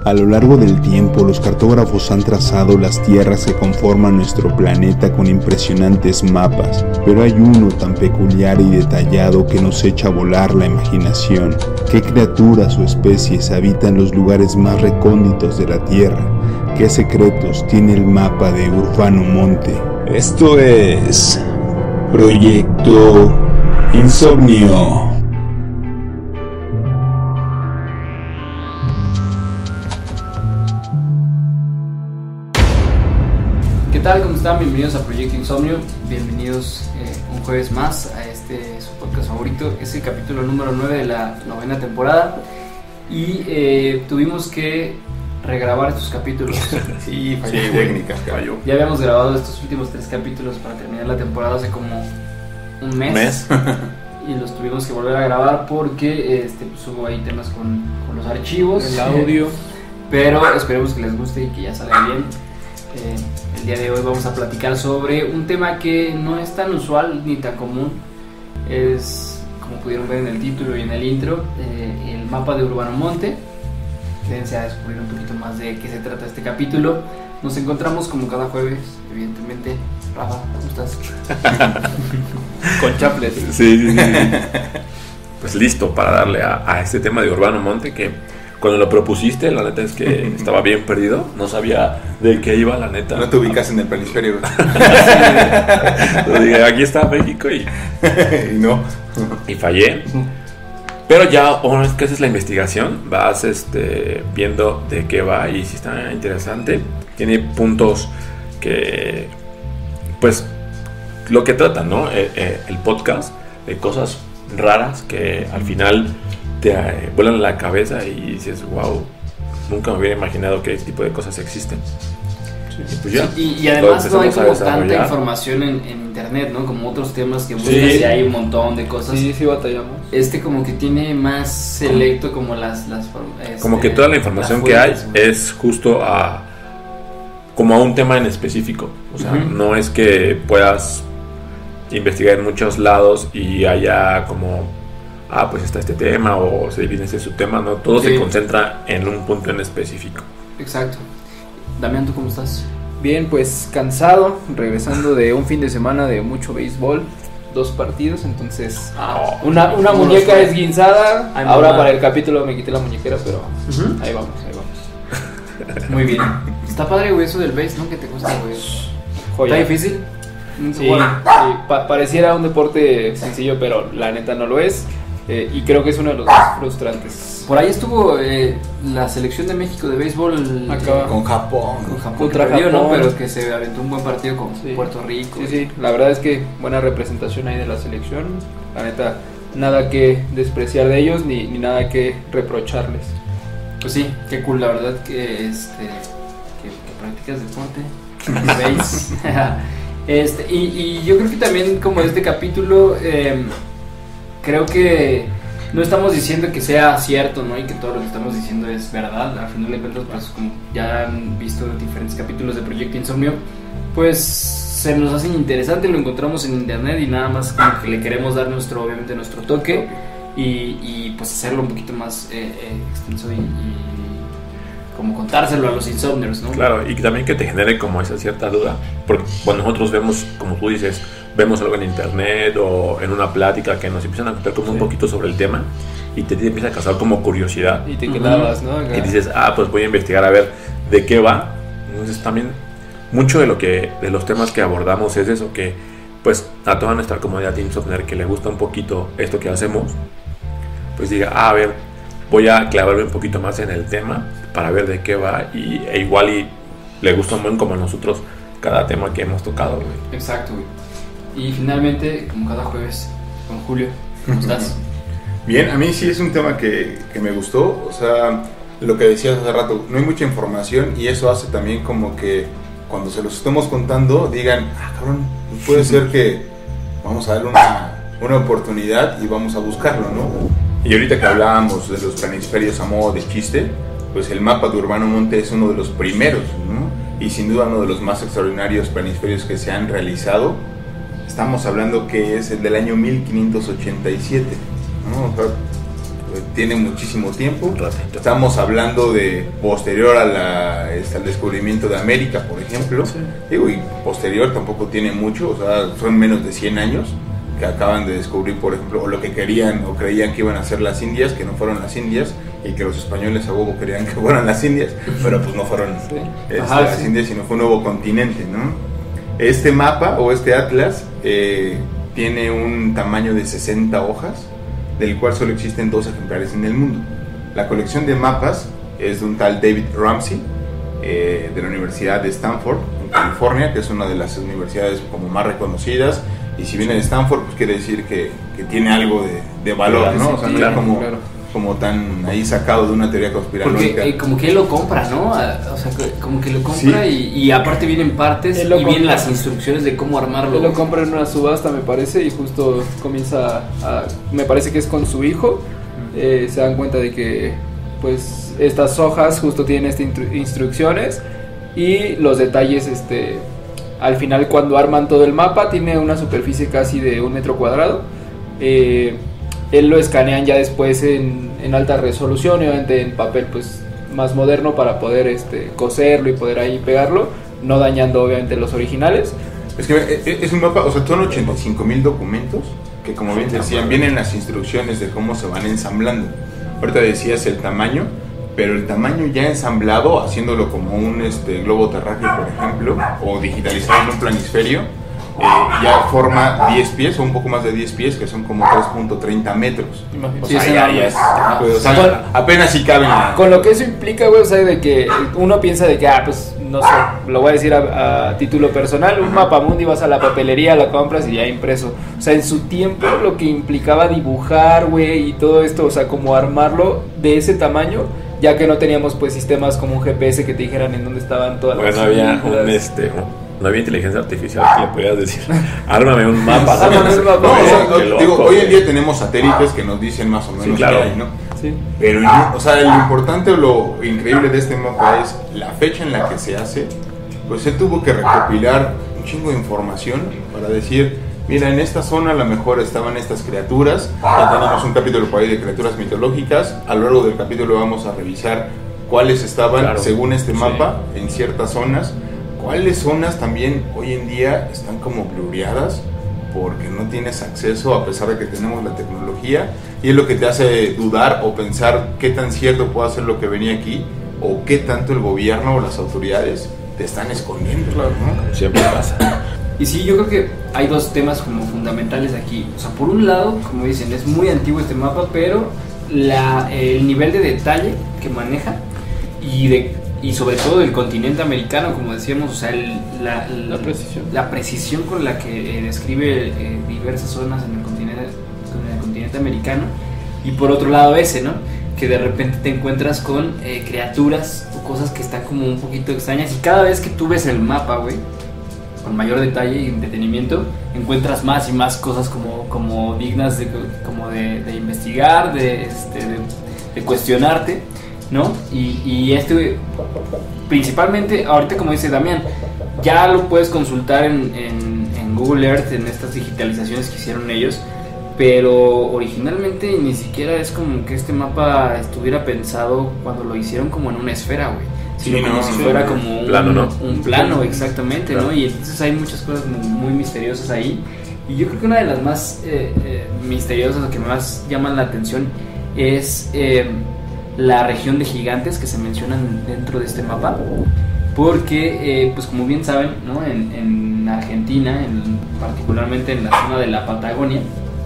A lo largo del tiempo, los cartógrafos han trazado las tierras que conforman nuestro planeta con impresionantes mapas, pero hay uno tan peculiar y detallado que nos echa a volar la imaginación. ¿Qué criaturas o especies habitan los lugares más recónditos de la Tierra? ¿Qué secretos tiene el mapa de Urbano Monte? Esto es Proyecto Insomnio. ¿Qué tal? ¿Cómo están? Bienvenidos a Proyecto Insomnio. Bienvenidos un jueves más a su podcast favorito. Es el capítulo número 9 de la 9ª temporada. Y tuvimos que regrabar estos capítulos. Sí, técnica, falló. Ya habíamos grabado estos últimos 3 capítulos para terminar la temporada hace como un mes. Y los tuvimos que volver a grabar porque pues hubo ahí temas con los archivos, el audio. Pero esperemos que les guste y que ya salga bien. El día de hoy vamos a platicar sobre un tema que no es tan usual ni tan común. Es, como pudieron ver en el título y en el intro, el mapa de Urbano Monte. Quédense a descubrir un poquito más de qué se trata este capítulo. Nos encontramos como cada jueves, evidentemente. Rafa, ¿cómo estás? Con chaplet. Sí. Pues listo para darle a este tema de Urbano Monte, que cuando lo propusiste, la neta es que estaba bien perdido. No sabía de qué iba, la neta. No te ubicas en el planisferio. Dije, aquí está México y no. Y fallé. Pero ya una vez que haces la investigación, vas viendo de qué va y si está interesante. Tiene puntos que, pues, lo que trata, ¿no? El podcast, de cosas raras que al final te vuelan la cabeza y dices, wow, nunca me hubiera imaginado que ese tipo de cosas existen. Sí. Pues ya, y además no hay como tanta información en internet, ¿no? Como otros temas que buscas y hay un montón de cosas. Sí, batallamos. Como que tiene más selecto como las como que toda la información que hay es justo como a un tema en específico. O sea, no es que puedas investigar en muchos lados y haya como pues está este tema o se divide ese subtema, ¿no? Todo se concentra en un punto en específico. Exacto. Damián, ¿tú cómo estás? Bien, pues cansado, regresando de un fin de semana de mucho béisbol, 2 partidos, entonces una muñeca esguinzada. Ahora para el capítulo me quité la muñequera, pero ahí vamos. Muy bien. Está padre, güey, eso del béis, ¿no? ¿Qué te cuesta, güey? Joya. ¿Está difícil? Sí. Pareciera un deporte sencillo, pero la neta no lo es. Y creo que es uno de los más frustrantes. Por ahí estuvo la selección de México de béisbol con Japón. Contra Japón, ¿no? Pero que se aventó un buen partido con Puerto Rico. Sí, la verdad es que buena representación ahí de la selección. La neta, nada que despreciar de ellos ni nada que reprocharles. Pues sí, qué cool, la verdad que practicas deporte. ¿Veis? Y yo creo que también como este capítulo creo que no estamos diciendo que sea cierto, ¿no? Y que todo lo que estamos diciendo es verdad. Al final de cuentas, pues como ya han visto diferentes capítulos de Proyecto Insomnio, pues se nos hacen interesante, lo encontramos en internet y nada más como que le queremos dar obviamente nuestro toque y pues hacerlo un poquito más extenso y como contárselo a los insomnios, ¿no? Claro, y también que te genere como esa cierta duda, porque cuando nosotros vemos, como tú dices, vemos algo en internet o en una plática que nos empiezan a contar como un poquito sobre el tema y te empieza a causar como curiosidad y te quedabas, ¿no? Y dices, pues voy a investigar a ver de qué va. Entonces también mucho de los temas que abordamos es eso, que pues a toda nuestra comunidad insomner que le gusta un poquito esto que hacemos, pues diga, a ver, voy a clavarme un poquito más en el tema para ver de qué va y le gusta un buen como a nosotros cada tema que hemos tocado, güey. Exacto, güey. Y finalmente, como cada jueves, con Julio, ¿cómo estás? Bien, a mí sí es un tema que me gustó. O sea, lo que decías hace rato, no hay mucha información y eso hace también como que cuando se los estemos contando digan, cabrón, pues puede ser que vamos a darle una oportunidad y vamos a buscarlo, ¿no? Y ahorita que hablábamos de los planisferios a modo de chiste, pues el mapa de Urbano Monte es uno de los primeros, ¿no? Y sin duda uno de los más extraordinarios planisferios que se han realizado. Estamos hablando que es el del año 1587, ¿no? O sea, tiene muchísimo tiempo. Un ratito. Estamos hablando de posterior al descubrimiento de América, por ejemplo. Sí. Digo, y posterior tampoco tiene mucho, o sea, son menos de 100 años que acaban de descubrir, por ejemplo, o lo que querían o creían que iban a ser las Indias, que no fueron las Indias, y que los españoles a huevo querían que fueran las Indias, pero pues no fueron Sí. las Indias, sino fue un nuevo continente, ¿no? Este mapa o este atlas tiene un tamaño de 60 hojas, del cual solo existen 2 ejemplares en el mundo. La colección de mapas es de un tal David Ramsey, de la Universidad de Stanford, en California, que es una de las universidades como más reconocidas, y si viene de Stanford, pues quiere decir que tiene algo de valor, ¿no? O sea, no Claro, es claro. como tan ahí sacado de una teoría conspiranoica. Porque como que él lo compra, ¿no? O sea, como que lo compra Sí. y aparte vienen partes Él lo y vienen compra. las instrucciones de cómo armarlo. Él lo compra en una subasta, me parece, y justo comienza me parece que es con su hijo. Se dan cuenta de que, pues, estas hojas justo tienen instrucciones y los detalles, al final cuando arman todo el mapa tiene una superficie casi de 1 metro cuadrado. Él lo escanean ya después en alta resolución, obviamente en papel pues más moderno para poder coserlo y poder ahí pegarlo, no dañando obviamente los originales. Es que es un mapa, o sea, son 85,000 documentos que, como bien decían, vienen las instrucciones de cómo se van ensamblando. Ahorita decías el tamaño, pero el tamaño ya ensamblado, haciéndolo como un globo terráqueo, por ejemplo, o digitalizado en un planisferio, ya forma 10 pies o un poco más de 10 pies, que son como 3.30 metros. O Sí, sea, es ya enorme. es. Pues, o sea, apenas si caben. Con lo que eso implica, güey, o sea, de que uno piensa de que, pues, no sé, lo voy a decir a título personal, un mapamundi, vas a la papelería, lo compras y ya impreso. O sea, en su tiempo lo que implicaba dibujar, güey, y todo esto, o sea, como armarlo de ese tamaño, ya que no teníamos, pues, sistemas como un GPS que te dijeran en dónde estaban todas Bueno, las había islas. no había inteligencia artificial que le podías decir, ármame un mapa. Ármame un mapa. No, o sea, Qué loco, digo, hoy en güey. día tenemos satélites que nos dicen más o menos Sí, claro. qué hay, ¿no? Sí. Pero, o sea, lo importante o lo increíble de este mapa es la fecha en la que se hace. Pues él tuvo que recopilar un chingo de información para decir, mira, en esta zona a lo mejor estaban estas criaturas. Ya tenemos un capítulo por ahí de criaturas mitológicas. A lo largo del capítulo vamos a revisar cuáles estaban, Claro. según este Sí. mapa, en ciertas zonas. Cuáles zonas también hoy en día están como blureadas porque no tienes acceso, a pesar de que tenemos la tecnología, y es lo que te hace dudar o pensar qué tan cierto puede ser lo que venía aquí, o qué tanto el gobierno o las autoridades te están escondiendo, ¿no? Siempre pasa. Y sí, yo creo que hay 2 temas como fundamentales aquí. O sea, por un lado, como dicen, es muy antiguo este mapa, pero el nivel de detalle que maneja y sobre todo del continente americano, como decíamos, o sea, la precisión con la que describe diversas zonas en el continente americano. Y por otro lado ese, ¿no? Que de repente te encuentras con criaturas o cosas que están como un poquito extrañas, y cada vez que tú ves el mapa, güey, con mayor detalle y detenimiento, encuentras más y más cosas como dignas de investigar, de cuestionarte, ¿no? Y principalmente, ahorita como dice Damián, ya lo puedes consultar en Google Earth, en estas digitalizaciones que hicieron ellos, pero originalmente ni siquiera es como que este mapa estuviera pensado cuando lo hicieron como en una esfera, güey, sino Sí, como no, si sí, fuera como plano, ¿no? un plano, exactamente, Claro. ¿no? Y entonces hay muchas cosas muy misteriosas ahí, y yo creo que una de las más misteriosas o que más llaman la atención es la región de gigantes que se mencionan dentro de este mapa, porque pues como bien saben, ¿no? En Argentina, particularmente en la zona de la Patagonia,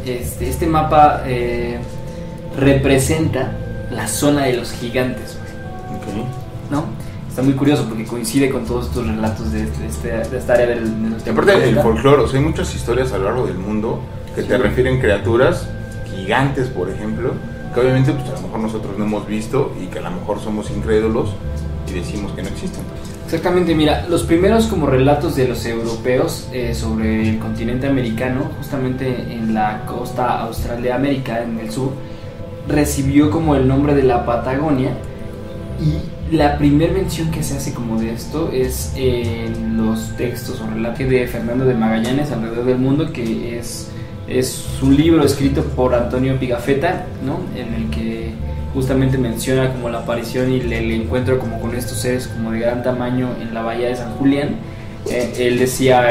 este mapa representa la zona de los gigantes, Ok. ¿no? Está muy curioso porque coincide con todos estos relatos de esta área de Y nuestro aparte del planeta. folclore, o sea, hay muchas historias a lo largo del mundo que te refieren criaturas gigantes, por ejemplo, que obviamente pues, a lo mejor nosotros no hemos visto y que a lo mejor somos incrédulos y decimos que no existen. Exactamente, mira, los primeros como relatos de los europeos sobre el continente americano, justamente en la costa austral de América, en el sur, recibió como el nombre de la Patagonia, y la primera mención que se hace como de esto es en los textos o relatos de Fernando de Magallanes alrededor del mundo, que es un libro escrito por Antonio Pigafetta, ¿no? En el que justamente menciona como la aparición y el encuentro como con estos seres como de gran tamaño en la bahía de San Julián. Él decía,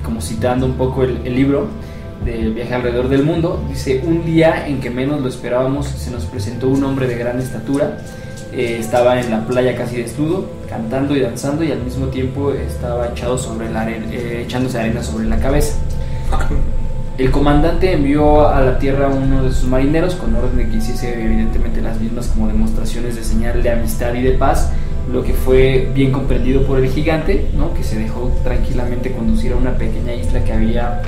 como citando un poco el libro del viaje alrededor del mundo, dice: un día en que menos lo esperábamos se nos presentó un hombre de gran estatura. Estaba en la playa casi desnudo, cantando y danzando, y al mismo tiempo estaba echado sobre echándose arena sobre la cabeza. El comandante envió a la tierra a uno de sus marineros con orden de que hiciese evidentemente las mismas como demostraciones de señal de amistad y de paz, lo que fue bien comprendido por el gigante, ¿no? Que se dejó tranquilamente conducir a una pequeña isla que había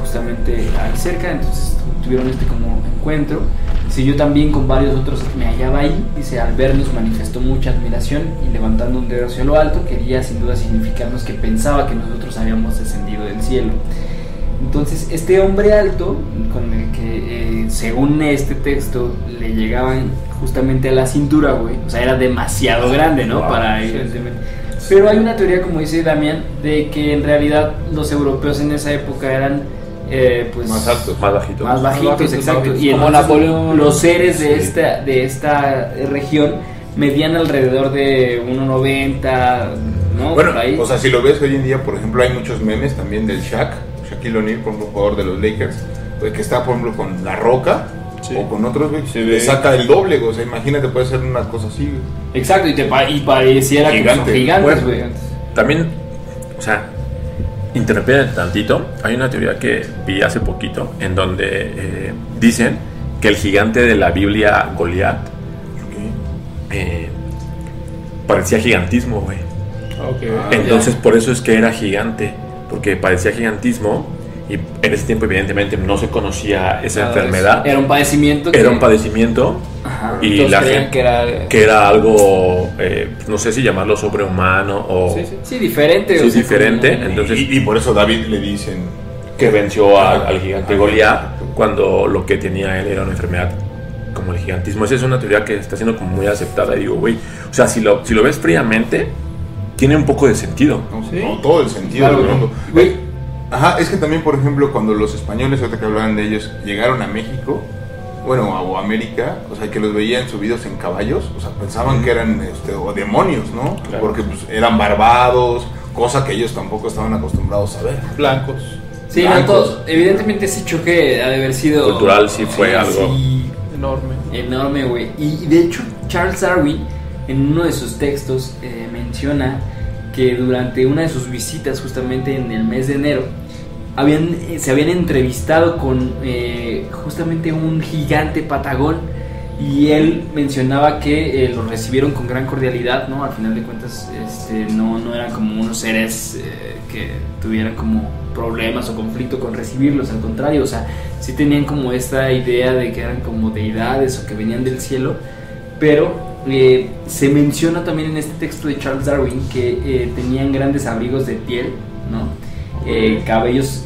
justamente ahí cerca. Entonces tuvieron como encuentro. Dice: yo también con varios otros me hallaba ahí. Dice: al vernos manifestó mucha admiración y levantando un dedo hacia lo alto quería sin duda significarnos que pensaba que nosotros habíamos descendido del cielo. Entonces este hombre alto, con el que según este texto le llegaban justamente a la cintura, güey, o sea, era demasiado grande, ¿no? Para evidentemente. Pero hay una teoría, como dice Damián, de que en realidad los europeos en esa época eran pues más altos, más bajitos, exacto. Y como Napoleón, los seres de esta región medían alrededor de 1.90, ¿no? Bueno, por ahí. O sea, si lo ves hoy en día, por ejemplo, hay muchos memes también del Shaquille O'Neal, por ejemplo, jugador de los Lakers, que está, por ejemplo, con La Roca, sí, o con otros, güey, le saca el doble, o sea, imagínate, puede ser una cosa así, güey. Exacto, y pareciera gigante, que son gigantes, güey. También, o sea, interrumpiendo tantito, hay una teoría que vi hace poquito en donde dicen que el gigante de la Biblia, Goliat, parecía gigantismo, güey. Entonces, por eso es que era gigante, porque parecía gigantismo. Y en ese tiempo evidentemente no se conocía esa enfermedad. Era un padecimiento. Ajá. Y la gente que era algo, no sé si llamarlo sobrehumano o... Sí, diferente. Sí, diferente. Entonces, y por eso David le dicen que venció al gigante Goliat, cuando lo que tenía él era una enfermedad como el gigantismo. Esa es una teoría que está siendo como muy aceptada. Y digo, güey, o sea, si lo ves fríamente, tiene un poco de sentido. No, todo el sentido del mundo. Güey. Ajá, es que también, por ejemplo, cuando los españoles, ahorita que hablaban de ellos, llegaron a México, bueno, o a América, o sea, que los veían subidos en caballos, o sea, pensaban que eran o demonios, ¿no? Claro. Porque pues eran barbados, cosa que ellos tampoco estaban acostumbrados a ver. Blancos. Sí, blancos. Evidentemente ese choque ha de haber sido... cultural, sí fue algo... Sí, enorme, güey. Y de hecho, Charles Darwin, en uno de sus textos, menciona que durante una de sus visitas justamente en el mes de enero se habían entrevistado con justamente un gigante patagón, y él mencionaba que los recibieron con gran cordialidad, ¿no? Al final de cuentas no eran como unos seres que tuvieran como problemas o conflicto con recibirlos, al contrario, o sea, sí tenían como esta idea de que eran como deidades o que venían del cielo, pero se menciona también en este texto de Charles Darwin que tenían grandes abrigos de piel, ¿no? Cabellos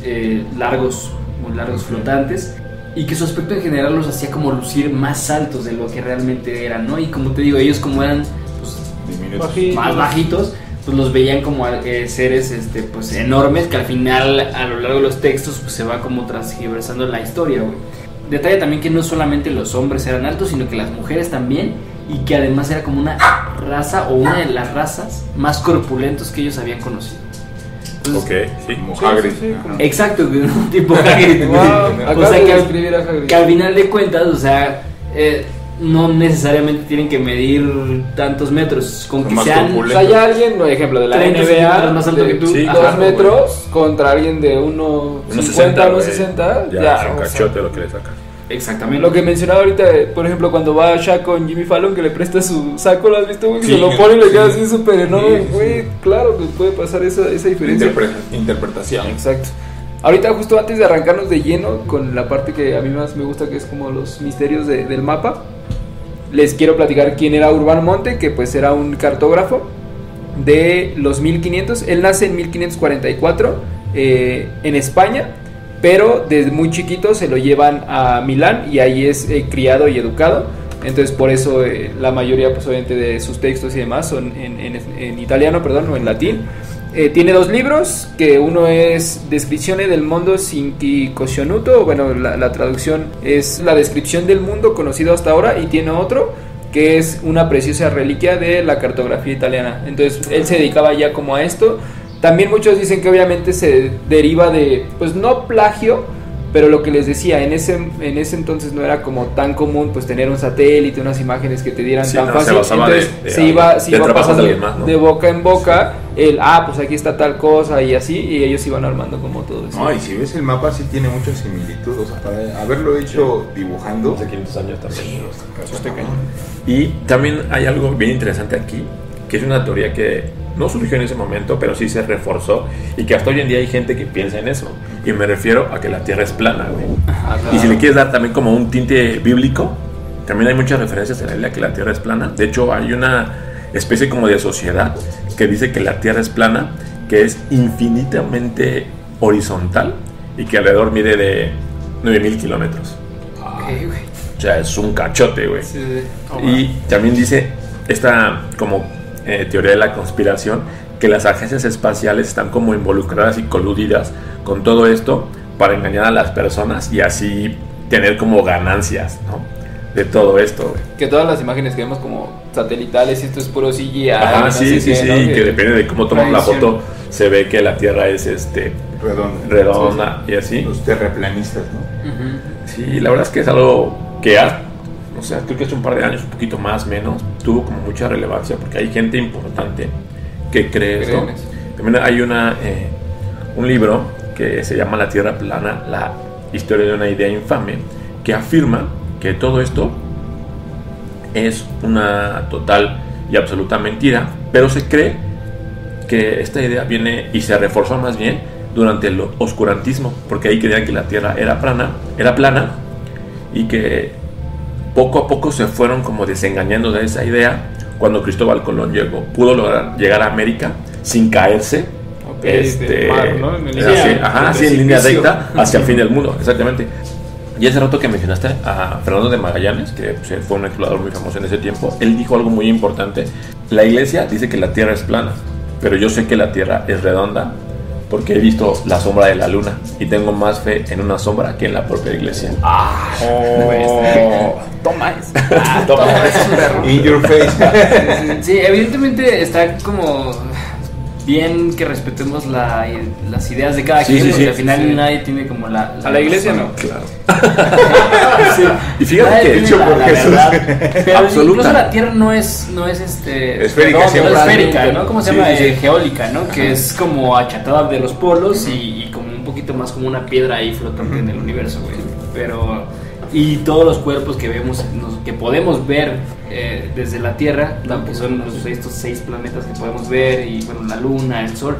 largos, muy largos, flotantes, y que su aspecto en general los hacía como lucir más altos de lo que realmente eran, ¿no? Y como te digo, ellos como eran pues, más bajitos, pues los veían como seres pues enormes, que al final a lo largo de los textos pues se va como transgiversando la historia, güey. Detalla también que no solamente los hombres eran altos, sino que las mujeres también, y que además era como una raza o una de las razas más corpulentos que ellos habían conocido. Entonces, como Hagrid. Exacto, un tipo Hagrid. O sea, que al final de cuentas, o sea, no necesariamente tienen que medir tantos metros, con que sean... O sea, hay alguien, por ejemplo, de la NBA más alto que tú, 2 metros, contra alguien de 1.50, 1.60, ya un cachote lo que le saca. Exactamente. Lo que mencionaba ahorita, por ejemplo, cuando va Shaq con Jimmy Fallon, que le presta su saco, ¿lo has visto, güey? Sí, se lo pone y le queda así súper enorme, güey. Claro que puede pasar esa diferencia. Interpretación. Exacto. Ahorita, justo antes de arrancarnos de lleno con la parte que a mí más me gusta, que es como los misterios del mapa, les quiero platicar quién era Urbano Monte, que pues era un cartógrafo de los 1500. Él nace en 1544 en España, pero desde muy chiquito se lo llevan a Milán y ahí es criado y educado. Entonces por eso la mayoría pues obviamente de sus textos y demás son en italiano, perdón, o en latín. Tiene 2 libros, que uno es Descrizione del mondo sinchi conosciuto, bueno, la traducción es la descripción del mundo conocido hasta ahora, y tiene otro que es una preciosa reliquia de la cartografía italiana. Entonces él se dedicaba ya como a esto. También muchos dicen que obviamente se deriva de, pues no plagio, pero lo que les decía, en ese entonces no era como tan común pues tener un satélite, unas imágenes que te dieran tan fácil. Entonces se iba pasando más, ¿no? de boca en boca pues aquí está tal cosa y así, y ellos iban armando como todo eso. No, y si ves el mapa sí tiene mucha similitud, o sea, para haberlo hecho dibujando Hace 500 años también. sí, está cañón. Y también hay algo bien interesante aquí, que es una teoría que no surgió en ese momento, pero sí se reforzó, y que hasta hoy en día hay gente que piensa en eso. Y me refiero a que la Tierra es plana, güey. Y si le quieres dar también como un tinte bíblico, también hay muchas referencias en la Biblia que la Tierra es plana. De hecho, hay una especie como de sociedad que dice que la Tierra es plana, que es infinitamente horizontal y que alrededor mide de 9,000 kilómetros. Ok, güey. O sea, es un cachote, güey. Sí. Y también dice esta como teoría de la conspiración, que las agencias espaciales están como involucradas y coludidas con todo esto para engañar a las personas y así tener como ganancias, ¿no? De todo esto, güey. Que todas las imágenes que vemos como satelitales, esto es puro CGI. Ajá, no sí, sé qué, sí, ¿no? que depende de cómo tomas la tradición. foto, se ve que la Tierra es redonda y así. Los terraplanistas, ¿no? Ujú. Sí, la verdad es que es algo que o sea, creo que hace un par de años, un poquito más, menos, tuvo como mucha relevancia porque hay gente importante que cree esto. Creen eso. También hay un libro que se llama La Tierra Plana, la historia de una idea infame, que afirma que todo esto es una total y absoluta mentira, pero se cree que esta idea viene y se reforzó más bien durante el oscurantismo, porque ahí creían que la Tierra era plana y que poco a poco se fueron como desengañando de esa idea. Cuando Cristóbal Colón pudo lograr llegar a América sin caerse, mar, ¿no? En en línea recta hacia el fin del mundo, exactamente. Y hace rato que mencionaste a Fernando de Magallanes, que pues, fue un explorador muy famoso en ese tiempo, él dijo algo muy importante. La iglesia dice que la Tierra es plana, pero yo sé que la Tierra es redonda porque he visto la sombra de la luna y tengo más fe en una sombra que en la propia iglesia. Toma eso. In your face. Sí, evidentemente está como bien que respetemos las ideas de cada Sí, quien, sí, porque sí, al final sí. nadie tiene como A la iglesia no. Claro. Sí. Y fíjate Nadie que tiene hecho la por Jesús. verdad. Pero Absoluta. incluso la Tierra no es Esférica, no, siempre. esférica, ¿no? ¿Cómo se Sí, llama? sí, sí. Geólica, ¿no? Que es como achatada de los polos y como un poquito más como una piedra ahí flotante en el universo, güey. Pero y todos los cuerpos que vemos, que podemos ver desde la Tierra, que son estos 6 planetas que podemos ver, y bueno, la Luna, el Sol,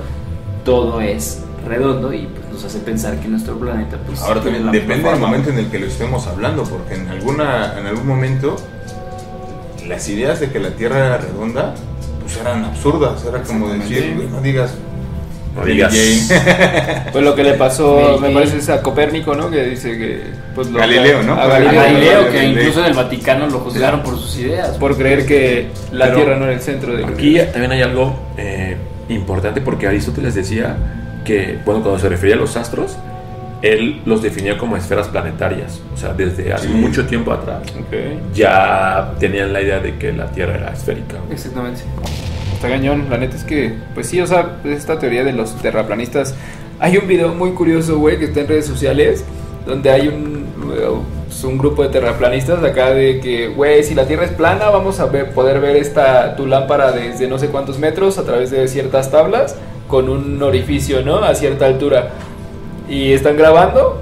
todo es redondo y pues, nos hace pensar que nuestro planeta pues Ahora tiene también la depende misma del forma. momento en el que lo estemos hablando, porque en algún momento las ideas de que la Tierra era redonda pues eran absurdas, era como decir, "Güey, no digas No digas. Jane". Pues lo que le pasó, Sí. me parece, es a Copérnico, ¿no? Que dice que pues Galileo, ¿no? A A Galileo, Galileo, que Galileo. incluso en el Vaticano lo juzgaron por sus ideas. por creer que la Pero Tierra no era el centro del Aquí también hay algo importante, porque Aristóteles decía que, bueno, cuando se refería a los astros, él los definía como esferas planetarias. O sea, desde hace Sí. mucho tiempo atrás ya tenían la idea de que la Tierra era esférica. Exactamente. Está cañón, la neta es que, pues sí, o sea, esta teoría de los terraplanistas. Hay un video muy curioso, güey, que está en redes sociales, donde hay un grupo de terraplanistas acá de que, güey, si la Tierra es plana, vamos a poder ver tu lámpara desde no sé cuántos metros a través de ciertas tablas con un orificio, ¿no? A cierta altura. Y están grabando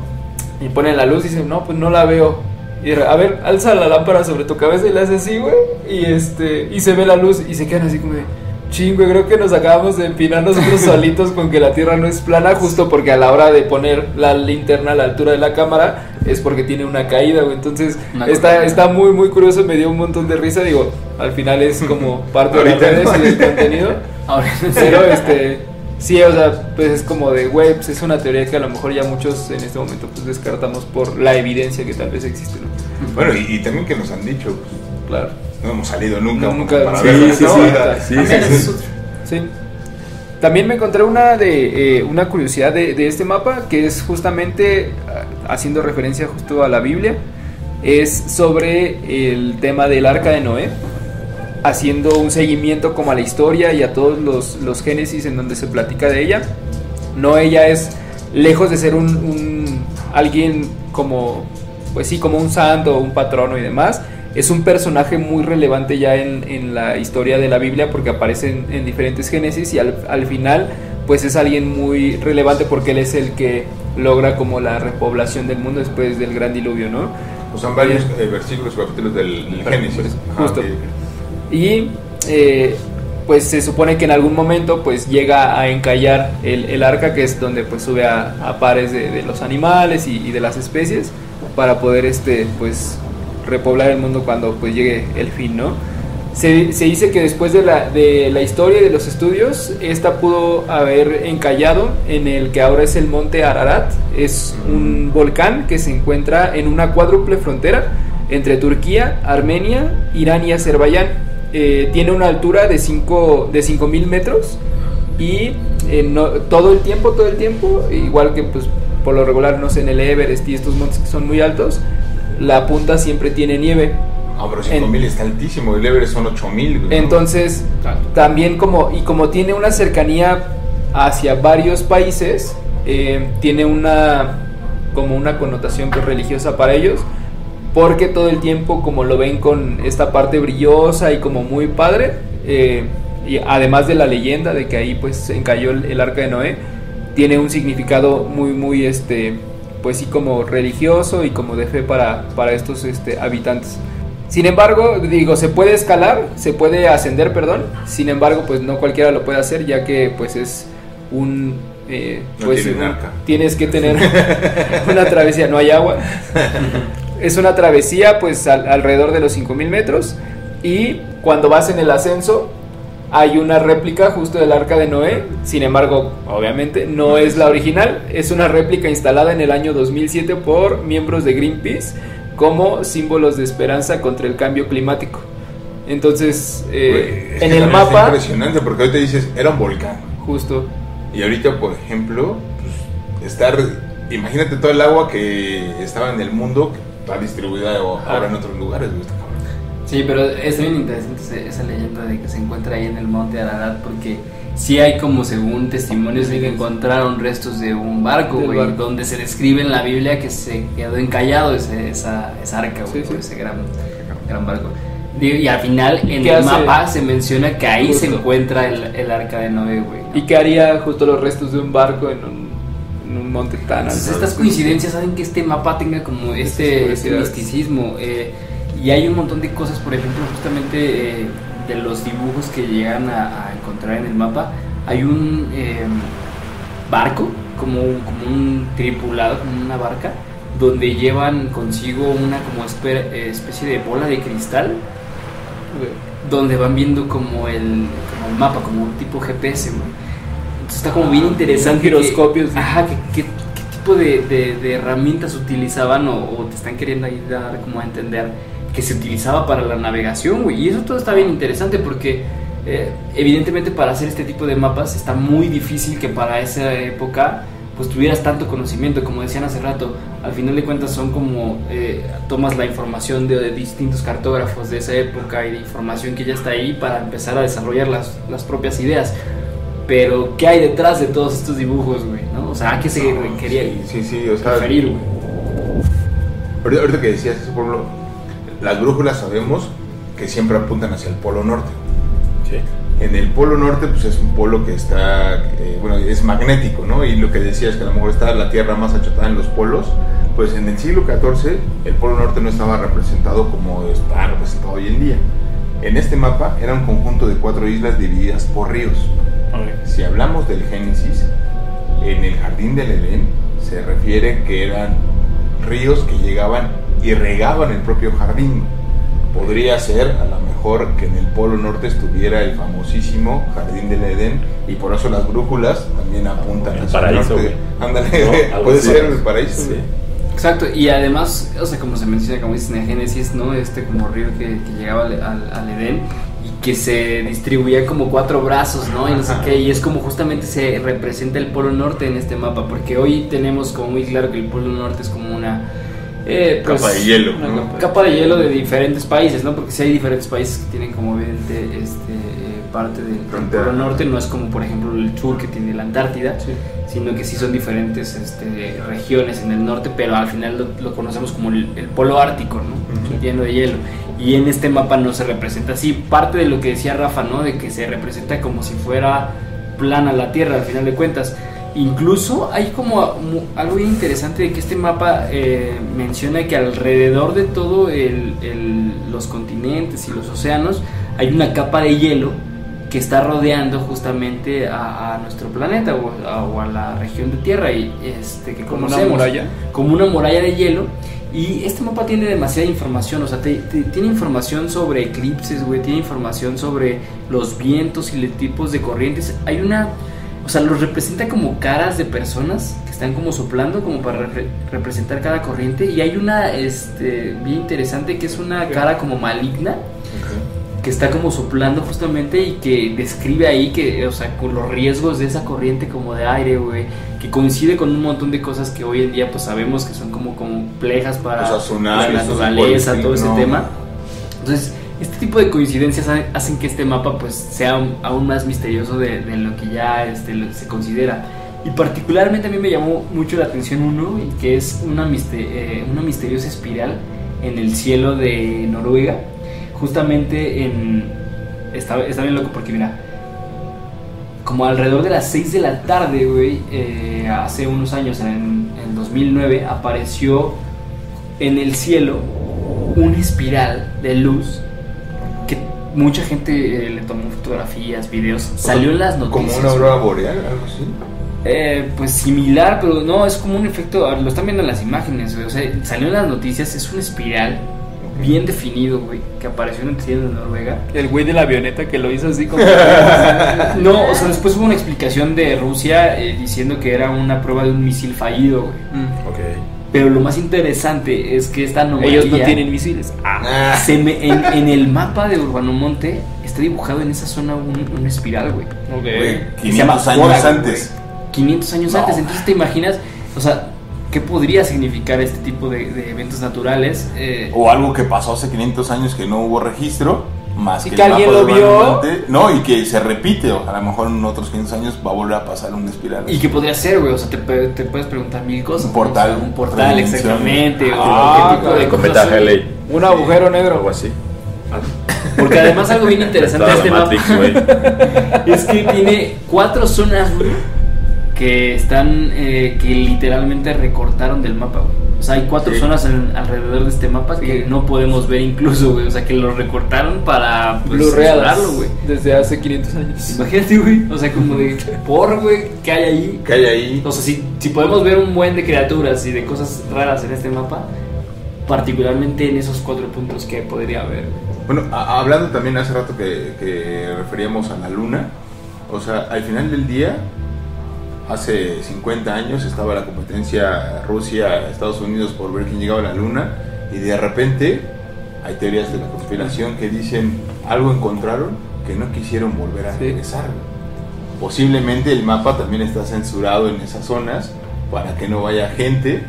y ponen la luz y dicen, no, pues no la veo. Y a ver, alza la lámpara sobre tu cabeza y le hace así, güey. Y se ve la luz y se quedan así como de, chingue, creo que nos acabamos de empinar nosotros solitos con que la Tierra no es plana, justo porque a la hora de poner la linterna a la altura de la cámara es porque tiene una caída, güey. Entonces está muy, muy curioso, me dio un montón de risa. Digo, al final es como parte de las Ahorita redes no. y del contenido. Ahora, Pero sí, o sea, pues es como de, güey, pues es una teoría que a lo mejor ya muchos en este momento pues descartamos por la evidencia que tal vez existe, ¿no? Bueno, y también que nos han dicho, Claro. No hemos salido nunca para Sí, verlas, sí, ¿no? sí, Sí. También me encontré una curiosidad de este mapa, que es justamente haciendo referencia justo a la Biblia, es sobre el tema del Arca de Noé, haciendo un seguimiento como a la historia y a todos los Génesis en donde se platica de ella. Noé ya es, lejos de ser alguien como, pues sí, como un santo, un patrono y demás, es un personaje muy relevante ya en la historia de la Biblia, porque aparece en diferentes Génesis, y al final pues es alguien muy relevante porque él es el que logra como la repoblación del mundo después del gran diluvio, ¿no? Pues son varios versículos, capítulos del Génesis. Justo. Y pues se supone que en algún momento pues llega a encallar el arca, que es donde pues sube a pares de los animales y de las especies, para poder pues repoblar el mundo cuando pues llegue el fin, ¿no? Se dice que después de la historia y de los estudios, esta pudo haber encallado en el que ahora es el monte Ararat. Es un volcán que se encuentra en una cuádruple frontera entre Turquía, Armenia, Irán y Azerbaiyán. Tiene una altura de 5.000 metros y todo el tiempo, igual que pues por lo regular, no sé, en el Everest y estos montes que son muy altos, la punta siempre tiene nieve. Ah, pero 5.000 está altísimo, el Everest son 8.000. ¿no? Entonces, también como tiene una cercanía hacia varios países, tiene como una connotación pues, religiosa para ellos, porque todo el tiempo como lo ven con esta parte brillosa y como muy padre, y además de la leyenda de que ahí pues encalló el Arca de Noé, tiene un significado muy pues sí, como religioso y como de fe para estos habitantes. Sin embargo, se puede escalar, se puede ascender, perdón. Sin embargo, pues no cualquiera lo puede hacer, ya que pues es tienes que tener una travesía, no hay agua. Es una travesía pues alrededor de los 5.000 metros, y cuando vas en el ascenso hay una réplica justo del Arca de Noé. Sin embargo, obviamente no es la original, es una réplica instalada en el año 2007 por miembros de Greenpeace como símbolos de esperanza contra el cambio climático. Entonces, en el mapa... Es impresionante, porque ahorita dices, era un volcán. Justo. Y ahorita, por ejemplo, pues, imagínate todo el agua que estaba en el mundo, que está distribuida ahora en otros lugares. Sí, pero es bien interesante esa leyenda de que se encuentra ahí en el monte Ararat, porque sí hay como, según testimonios, de que encontraron restos de un barco, güey, donde se describe en la Biblia que se quedó encallado esa arca, güey, sí. ese gran barco. Y al final en el mapa se menciona que ahí justo se encuentra el Arca de Noé, güey, ¿no? ¿Y qué haría justo los restos de un barco en un monte tan alto? Entonces, estas coincidencias hacen que este mapa tenga como este misticismo. Y hay un montón de cosas, por ejemplo, justamente de los dibujos que llegan a encontrar en el mapa. Hay un barco, como un tripulado, como una barca, donde llevan consigo una como especie de bola de cristal, donde van viendo como el mapa, como un tipo GPS, ¿no? Entonces está como bien interesante. Giroscopios. ¿Qué tipo de herramientas utilizaban o te están queriendo ayudar como a entender que se utilizaba para la navegación, güey? Y eso todo está bien interesante porque evidentemente para hacer este tipo de mapas está muy difícil que para esa época pues tuvieras tanto conocimiento, como decían hace rato. Al final de cuentas son como tomas la información de distintos cartógrafos de esa época y de información que ya está ahí para empezar a desarrollar las propias ideas. Pero ¿qué hay detrás de todos estos dibujos, güey? ¿No? O sea, ¿a qué se quería referir, güey? Ahorita que decías eso, por ejemplo, las brújulas sabemos que siempre apuntan hacia el polo norte. Sí. En el polo norte pues es un polo que está, es magnético, ¿no? Y lo que decías que a lo mejor está la Tierra más achatada en los polos, pues en el siglo XIV el polo norte no estaba representado como está representado hoy en día. En este mapa era un conjunto de 4 islas divididas por ríos. Okay. Si hablamos del Génesis, en el jardín del Edén se refiere que eran ríos que llegaban y regaban el propio jardín. Podría ser a lo mejor que en el polo norte estuviera el famosísimo jardín del Edén, y por eso las brújulas también apuntan el hacia paraíso, el norte. Ándale, ¿no? puede ser el paraíso. Sí. Exacto, y además, o sea, como se menciona, como dices en el Génesis, ¿no? Como río que llegaba al Edén y que se distribuía como 4 brazos, ¿no? Y no sé qué, y es como justamente se representa el Polo Norte en este mapa, porque hoy tenemos como muy claro que el Polo Norte es como una... capa de hielo, ¿no? Capa de hielo de diferentes países, ¿no? Porque si hay diferentes países que tienen como evidente parte del Polo Norte, no es como por ejemplo el sur que tiene la Antártida, sí, sino que sí son diferentes regiones en el norte, pero al final lo conocemos como el Polo Ártico, ¿no? Lleno de hielo. Y en este mapa no se representa así. Parte de lo que decía Rafa, ¿no? De que se representa como si fuera plana la Tierra al final de cuentas. Incluso hay como algo bien interesante de que este mapa menciona que alrededor de todo los continentes y los océanos hay una capa de hielo que está rodeando justamente a nuestro planeta o a la región de Tierra y que como conocemos una muralla, como una muralla de hielo. Y este mapa tiene demasiada información, o sea, tiene información sobre eclipses, güey, tiene información sobre los vientos y los tipos de corrientes. Hay o sea, los representa como caras de personas que están como soplando como para representar cada corriente. Y hay una bien interesante que es una cara como maligna, que está como soplando justamente y que describe ahí que, o sea, con los riesgos de esa corriente como de aire, güey, que coincide con un montón de cosas que hoy en día pues sabemos que son como complejas para la naturaleza, todo ese tema. Entonces, este tipo de coincidencias hacen que este mapa pues sea aún más misterioso de lo que ya se considera. Y particularmente a mí me llamó mucho la atención uno, que es una misteriosa espiral en el cielo de Noruega. Justamente está bien loco porque mira, como alrededor de las 6 de la tarde, güey, hace unos años, en 2009, apareció en el cielo una espiral de luz que mucha gente le tomó fotografías, videos, salió en las noticias. ¿Como una aurora boreal, algo así? Pues similar, pero no, es como un efecto, lo están viendo en las imágenes, güey, o sea, salió en las noticias, es una espiral bien definido, güey, que apareció en el cielo de Noruega. El güey de la avioneta que lo hizo así como... No, o sea, después hubo una explicación de Rusia diciendo que era una prueba de un misil fallido, güey. Okay. Pero lo más interesante es que esta anomalía... Ellos no tienen misiles. En el mapa de Urbanomonte está dibujado en esa zona una espiral, güey. Okay. 500 años antes. 500 años antes, entonces te imaginas, o sea... ¿Qué podría significar este tipo de eventos naturales? O algo que pasó hace 500 años que no hubo registro, más que alguien lo vio. No, y que se repite, o a lo mejor en otros 500 años va a volver a pasar una espiral. ¿Y qué podría ser, güey? O sea, te puedes preguntar mil cosas. Un portal. ¿No? O sea, un portal, exactamente. ¿Qué tipo de con cosas? Un agujero negro. Algo así. Porque además algo bien interesante de este mapa es que tiene 4 zonas, güey, que están, que literalmente recortaron del mapa, güey. O sea, hay 4 zonas alrededor de este mapa que no podemos ver incluso, güey. O sea, que lo recortaron para blurrearlo, güey. Desde hace 500 años. Imagínate, güey. O sea, como de güey, ¿qué hay ahí? ¿Qué hay ahí? O sea, si podemos ver un buen de criaturas y de cosas raras en este mapa, particularmente en esos 4 puntos que podría haber, güey. Bueno, hablando también hace rato que referíamos a la luna. O sea, al final del día, hace 50 años estaba la competencia Rusia-Estados Unidos por ver quién llegaba a la luna, y de repente hay teorías de la conspiración que dicen algo encontraron que no quisieron volver a regresar. Posiblemente el mapa también está censurado en esas zonas para que no vaya gente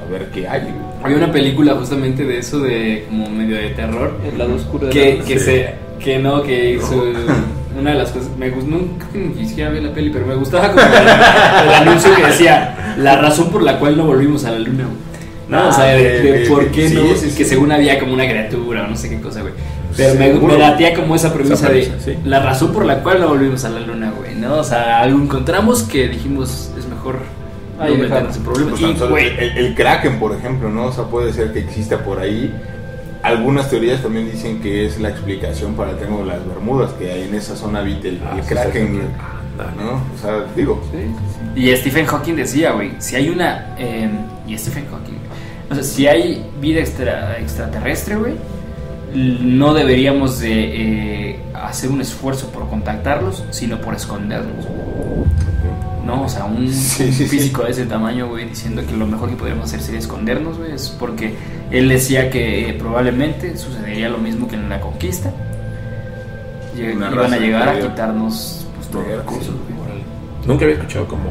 a ver qué hay. Hay una película justamente de eso, de como medio de terror, El lado oscuro de que hizo una de las cosas, me gustó, nunca ni siquiera vi la peli, pero me gustaba como el anuncio que decía la razón por la cual no volvimos a la luna, ¿no? O sea, de por qué no, que según había como una criatura o no sé qué cosa, güey. Pero me latía como esa premisa de la razón por la cual no volvimos a la luna, güey, ¿no? O sea, algo encontramos que dijimos es mejor no meternos en problemas. Pues el Kraken, por ejemplo, ¿no? O sea, puede ser que exista por ahí. Algunas teorías también dicen que es la explicación para el Triángulo de las Bermudas, que en esa zona habita el Kraken, ¿no? O sea, digo. Y Stephen Hawking decía, güey, si hay una... o sea, si hay vida extraterrestre, güey, no deberíamos de hacer un esfuerzo por contactarlos, sino por esconderlos, ¿no? O sea, un físico de ese tamaño, güey, diciendo que lo mejor que podríamos hacer sería escondernos, güey, es porque él decía que probablemente sucedería lo mismo que en la conquista. Iban a llegar a quitarnos pues, todos los recursos, güey. Nunca había escuchado como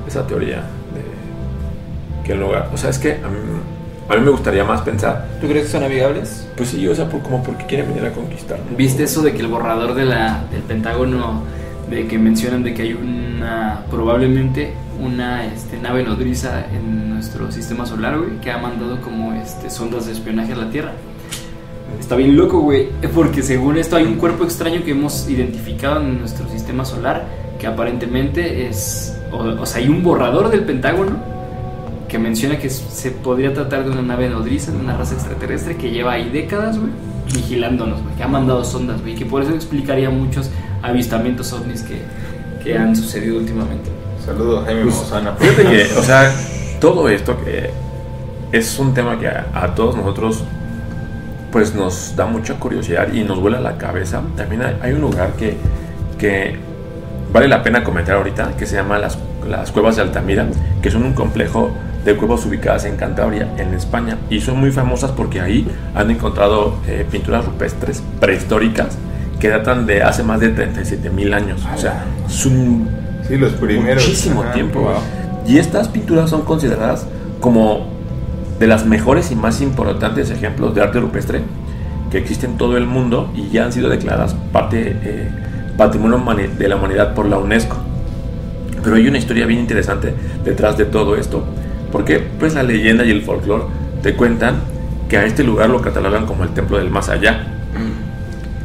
esa teoría de que el lugar, o sea, es que a mí me gustaría más pensar. ¿Tú crees que son amigables? Pues sí, o sea, como porque quieren venir a conquistar. ¿Viste eso de que el borrador del Pentágono, de que mencionan de que hay probablemente una nave nodriza en nuestro sistema solar, güey, que ha mandado como sondas de espionaje a la Tierra? Está bien loco, güey, porque según esto hay un cuerpo extraño que hemos identificado en nuestro sistema solar, que aparentemente es, o sea, hay un borrador del Pentágono que menciona que se podría tratar de una nave nodriza, de una raza extraterrestre que lleva ahí décadas, güey, vigilándonos, güey, que ha mandado sondas, güey, que por eso explicaría muchos avistamientos ovnis que han sucedido últimamente. Saludos a Jaime Maussan. Fíjate que, o sea, todo esto que es un tema que a todos nosotros pues nos da mucha curiosidad y nos vuela la cabeza. También hay un lugar que vale la pena comentar ahorita, que se llama las Cuevas de Altamira, que son un complejo de cuevas ubicadas en Cantabria, en España, y son muy famosas porque ahí han encontrado pinturas rupestres prehistóricas que datan de hace más de 37,000 años. O sea, es los primeros, muchísimo tiempo. Wow. Y estas pinturas son consideradas como de las mejores y más importantes ejemplos de arte rupestre que existen en todo el mundo y ya han sido declaradas patrimonio de la humanidad por la UNESCO. Pero hay una historia bien interesante detrás de todo esto, porque pues la leyenda y el folclore te cuentan que a este lugar lo catalogan como el templo del más allá.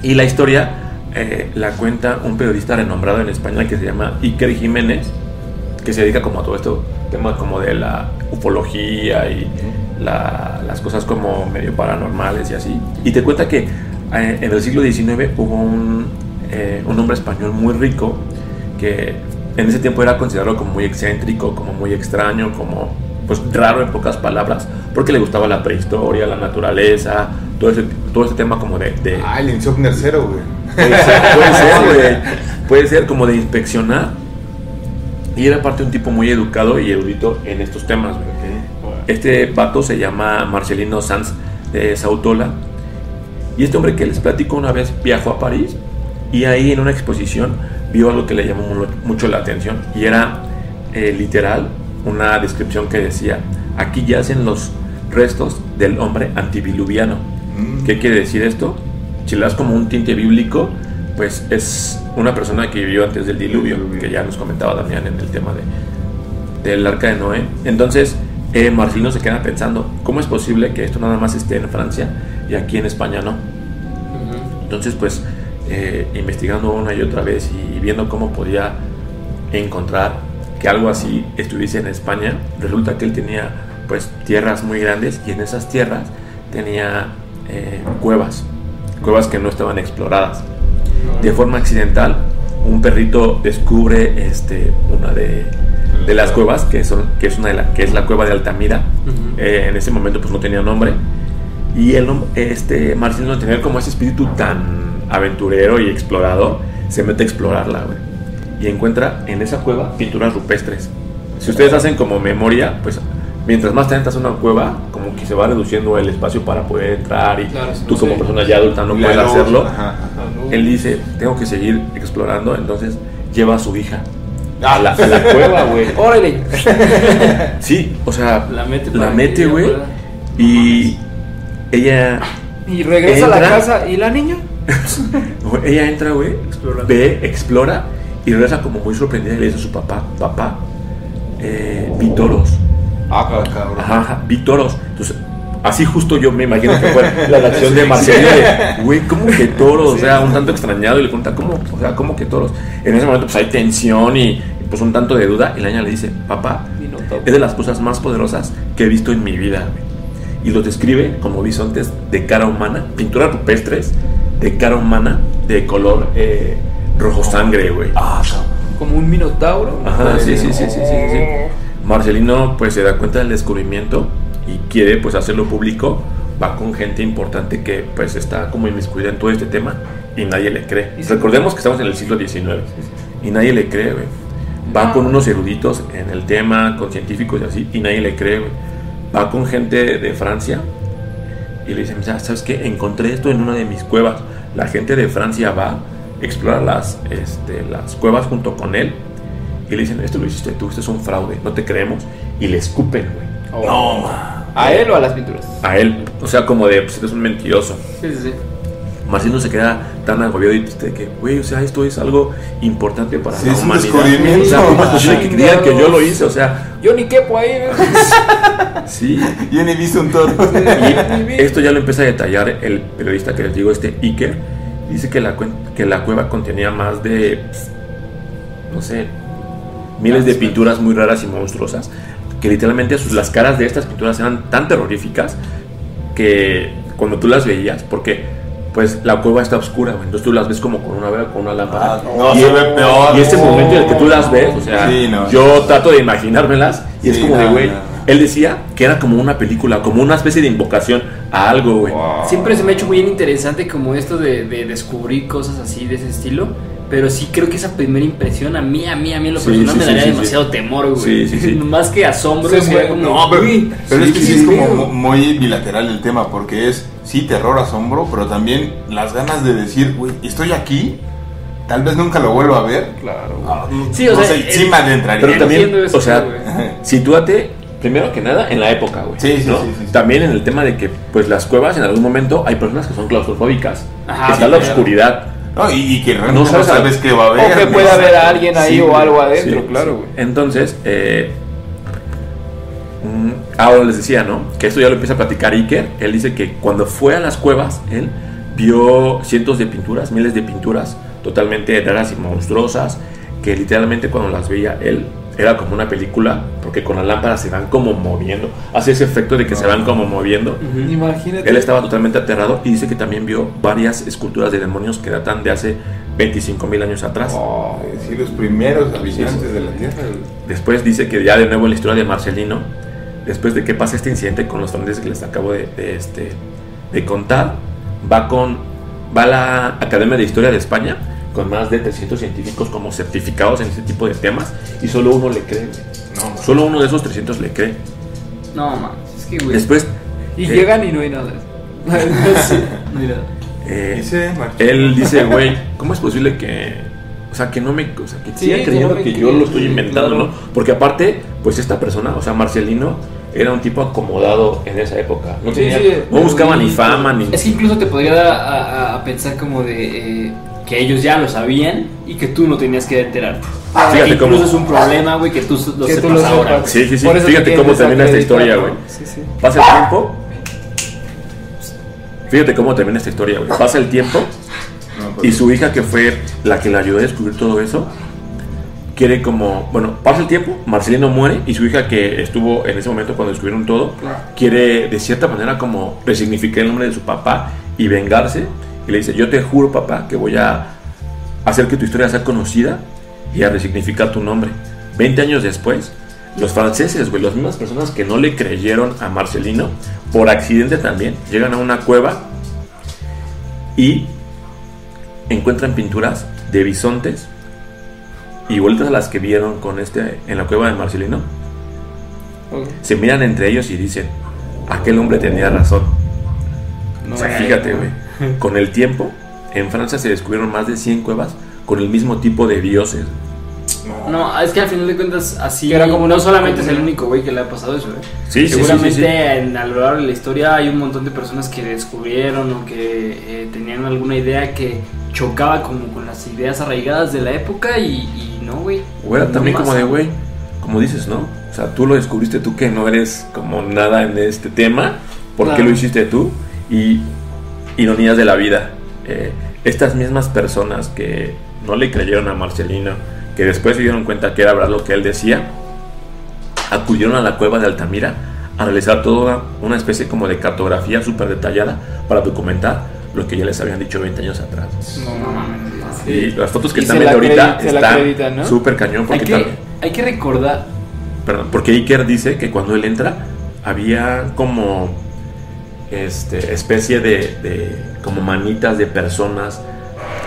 Y la historia la cuenta un periodista renombrado en España que se llama Iker Jiménez, que se dedica como a todo esto, tema como de la ufología y las cosas como medio paranormales y así. Y te cuenta que en el siglo XIX hubo un hombre español muy rico que en ese tiempo era considerado como muy excéntrico, como muy extraño, como pues raro en pocas palabras, porque le gustaba la prehistoria, la naturaleza, todo ese tema como de el Insomner Cero, güey. Puede ser, güey. Puede ser como de inspeccionar. Y era parte de un tipo muy educado y erudito en estos temas, güey. Este vato se llama Marcelino Sanz de Sautola. Y este hombre que les platico una vez viajó a París y ahí en una exposición vio algo que le llamó mucho la atención. Y era literal una descripción que decía: aquí yacen los restos del hombre antidiluviano. ¿Qué quiere decir esto? Si le das como un tinte bíblico, pues es una persona que vivió antes del diluvio, que ya nos comentaba Damián en el tema del arca de Noé. Entonces Marcelino se queda pensando, ¿cómo es posible que esto nada más esté en Francia y aquí en España no? Entonces pues investigando una y otra vez y viendo cómo podía encontrar que algo así estuviese en España, resulta que él tenía pues tierras muy grandes y en esas tierras tenía cuevas que no estaban exploradas. De forma accidental, un perrito descubre una de las cuevas que es la cueva de Altamira. En ese momento pues no tenía nombre y Marcelino, tener como ese espíritu tan aventurero y explorador, se mete a explorarla, güey, y encuentra en esa cueva pinturas rupestres. Si ustedes hacen como memoria, pues mientras más te entras a una cueva, como que se va reduciendo el espacio para poder entrar y claro, tú como persona ya adulta no puedes hacerlo. Él dice, tengo que seguir explorando, entonces lleva a su hija a la cueva, güey. ¡Órale! Sí, o sea, la mete, güey, ¿verdad? y ella... Y regresa a la casa, ¿y la niña? Ella entra, güey, ve, explora y regresa como muy sorprendida y le dice a su papá, vi toros. Cabrón. Ajá, vi toros. Entonces, así justo yo me imagino que fue la reacción de Marcelino de, güey, ¿cómo que toros? O sea, un tanto extrañado, y le pregunta, ¿cómo que toros? En ese momento pues hay tensión y pues un tanto de duda, y la niña le dice, papá, es de las cosas más poderosas que he visto en mi vida, güey. Y los describe como bisontes de cara humana, pinturas rupestres de cara humana, de color rojo sangre, güey. Como un minotauro. Ajá, sí. Marcelino pues se da cuenta del descubrimiento y quiere pues hacerlo público. Va con gente importante que pues está como inmiscuida en todo este tema y nadie le cree. Recordemos que estamos en el siglo XIX y nadie le cree, güey. Va con unos eruditos en el tema, con científicos y así, y nadie le cree, güey. Va con gente de Francia y le dicen, mira, ¿sabes qué? Encontré esto en una de mis cuevas. La gente de Francia va, explora las cuevas junto con él y le dicen, esto lo hiciste tú, esto es un fraude, no te creemos. Y le escupen, güey. No, ¿a él o a las pinturas? A él, o sea, como de, pues eres un mentiroso. Sí. Marcelino se queda tan agobiado y dice que, güey, o sea, esto es algo importante para la es un humanidad. descubrimiento. O sea, ¿cómo es posible que crean que yo lo hice? O sea, Yo ni quepo ahí. sí. Yo ni he visto un toro. Y esto ya lo empieza a detallar el periodista que les digo, Iker. Dice que la cueva contenía más de, no sé, miles de pinturas muy raras y monstruosas, que literalmente las caras de estas pinturas eran tan terroríficas que cuando tú las veías, porque pues la cueva está oscura, güey, entonces tú las ves como con una vela, con una lámpara. No, se ve peor. Y ese momento en el que tú las ves, o sea, Sí, no. yo trato de imaginármelas y es Sí, como de, no, güey, no. él decía que era como una película, como una especie de invocación a algo, güey. Siempre se me ha hecho muy interesante como esto de descubrir cosas así de ese estilo. Pero sí creo que esa primera impresión a mí en lo Sí, personal sí, me sí, daría sí, demasiado temor, güey. Sí. Más que asombro, Sí, sería güey. como, No, pero es que sí es como veo. muy bilateral el tema, porque es, sí, terror, asombro, pero también las ganas de decir, güey, estoy aquí, tal vez nunca lo vuelvo a ver. Claro. Sí, o No sea, sé, sí me adentraría. Pero también, entiendo eso, o sea, güey. sitúate primero que nada en la época, güey. Sí, ¿no? sí. También en el tema de que, pues, las cuevas en algún momento hay personas que son claustrofóbicas. Ajá, que está sí, la claro. oscuridad. No, y que realmente No no sabes sabes qué va a haber. O que puede haber a alguien ahí Sí, o algo güey. adentro, Sí, claro, sí. güey. Entonces, ahora les decía, ¿no? Que esto ya lo empieza a platicar Iker. Él dice que cuando fue a las cuevas, él vio cientos de pinturas, miles de pinturas totalmente raras y monstruosas, que literalmente cuando las veía él era como una película, porque con la lámpara se van como moviendo, hace ese efecto de que se van como moviendo. Imagínate. Él estaba totalmente aterrado y dice que también vio varias esculturas de demonios que datan de hace 25,000 años atrás. Sí, los primeros habitantes de la Tierra. Después dice que ya de nuevo en la historia de Marcelino, después de que pasa este incidente con los franceses que les acabo de contar, va a la Academia de Historia de España con más de 300 científicos como certificados en este tipo de temas y solo uno le cree, güey. No, Solo uno de esos 300 le cree. No, mames, es que, güey. Después Y llegan y no hay nada. Sí, mira. dice Marcelino. él dice, güey, ¿cómo es posible que, o sea, que no me, o sea, que Sí, siga que creyendo no me que yo lo estoy cree, inventando, claro. ¿no? Porque aparte, pues esta persona, o sea, Marcelino era un tipo acomodado en esa época. No, Sí, tenía, sí, no buscaba ni bonito. fama ni. Es que incluso te podría dar a pensar como de que ellos ya lo sabían y que tú no tenías que enterarte. Fíjate Que incluso cómo- es un problema, güey, que tú lo Que tú sepas lo ahora. sepas. Sí, sí, sí. Por eso te Fíjate quieres cómo termina esta historia, desacreditar, güey. ¿no? Sí, sí. Pasa el tiempo. Fíjate cómo termina esta historia, güey. Pasa el tiempo No, pues, y su hija, que fue la que le ayudó a descubrir todo eso, quiere como, bueno, pasa el tiempo, Marcelino muere y su hija, que estuvo en ese momento cuando descubrieron todo, quiere de cierta manera como resignificar el nombre de su papá y vengarse, y le dice, yo te juro, papá, que voy a hacer que tu historia sea conocida y a resignificar tu nombre. 20 años después, los franceses, güey, las mismas personas que no le creyeron a Marcelino, por accidente también, llegan a una cueva y encuentran pinturas de bisontes igualitas a las que vieron en la cueva de Marcelino. Ok. Se miran entre ellos y dicen, aquel hombre tenía razón. No, O sea, fíjate, güey, con el tiempo en Francia se descubrieron más de 100 cuevas con el mismo tipo de dioses. No, es que al final de cuentas así Que era como no una- solamente es el único güey que le ha pasado eso, Sí, sí, seguramente sí, sí, sí. a lo largo de la historia hay un montón de personas que descubrieron o que tenían alguna idea que chocaba como con las ideas arraigadas de la época y no, güey. O era No también como pasa. de, güey, como dices, ¿no? O sea, tú lo descubriste, tú que no eres como nada en este tema, ¿por qué Claro. lo hiciste tú? Y ironías de la vida. Estas mismas personas que no le creyeron a Marcelino, que después se dieron cuenta que era verdad lo que él decía, acudieron a la cueva de Altamira a realizar toda una especie como de cartografía súper detallada para documentar lo que ya les habían dicho 20 años atrás. No mames. Y las fotos que Y están se la viendo ahorita se la acreditan, ¿no? están súper cañón porque también... Hay que recordar. Perdón, porque Iker dice que cuando él entra había como especie de como manitas de personas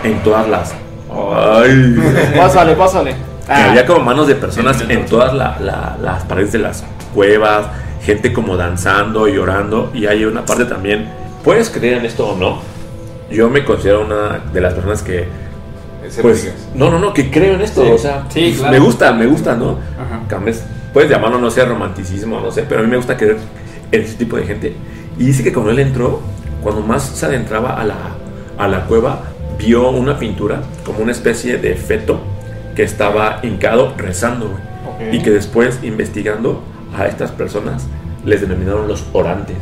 en todas las... ¡Ay! Pásale, pásale. había como manos de personas Sí, en todas las paredes de las cuevas, gente como danzando y orando, y hay una parte también, puedes creer en esto o no, yo me considero una de las personas que pues, no, que creo en esto, Sí. o sea, Sí, claro. me gusta, ¿no? Ajá. Cambies, puedes llamarlo, no sé, romanticismo, no sé, pero a mí me gusta creer en ese tipo de gente. Y dice que cuando él entró, cuando más se adentraba a la cueva, vio una pintura como una especie de feto que estaba hincado rezando, güey. Y que después, investigando a estas personas, les denominaron los orantes.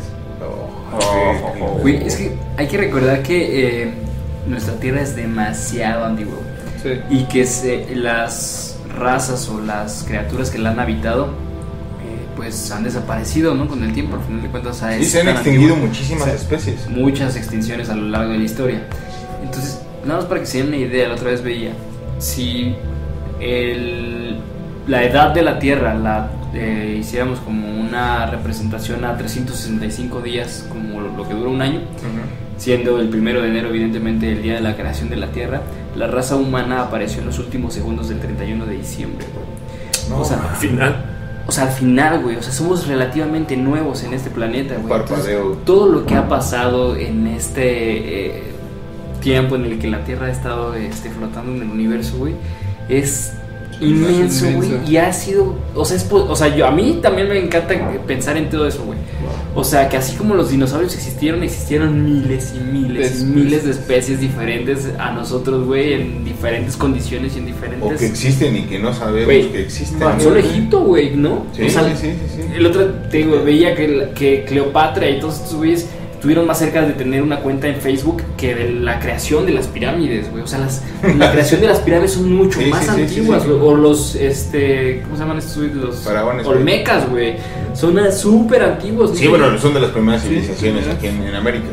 Güey, es que hay que recordar que nuestra Tierra es demasiado antigua. Sí. Y que las razas o las criaturas que la han habitado pues han desaparecido, ¿no? Con el tiempo, al final de cuentas. Sí, se han extinguido muchísimas especies. Muchas extinciones a lo largo de la historia. Entonces, nada más para que se den una idea, la otra vez veía, si la edad de la Tierra la hiciéramos como una representación a 365 días, como lo que dura un año, siendo el 1 de enero evidentemente el día de la creación de la Tierra, la raza humana apareció en los últimos segundos del 31 de diciembre, güey. No, O sea, Al final, O sea, al final, güey, o sea, somos relativamente nuevos en este planeta, güey. Parpadeo. Entonces, todo lo que ha pasado en este tiempo en el que la Tierra ha estado flotando en el universo, güey, es inmenso, güey, y ha sido, o sea, a mí también me encanta pensar en todo eso, güey. O sea, que así como los dinosaurios existieron miles y miles y miles de especies diferentes a nosotros, güey, en diferentes condiciones y en diferentes... O que existen y que no sabemos Güey, que existen. Solo Egipto, güey, ¿no? Sí, O sea, sí. el otro, te digo, veía que Cleopatra y todos estos güeyes estuvieron más cerca de tener una cuenta en Facebook que de la creación de las pirámides, güey. O sea, la creación de las pirámides son mucho Sí, más sí, antiguas, sí. güey. O los, ¿cómo se llaman estos güeyes? Los Faraones, olmecas, güey. Son súper antiguos, ¿no? Sí, bueno, son de las primeras civilizaciones aquí en América.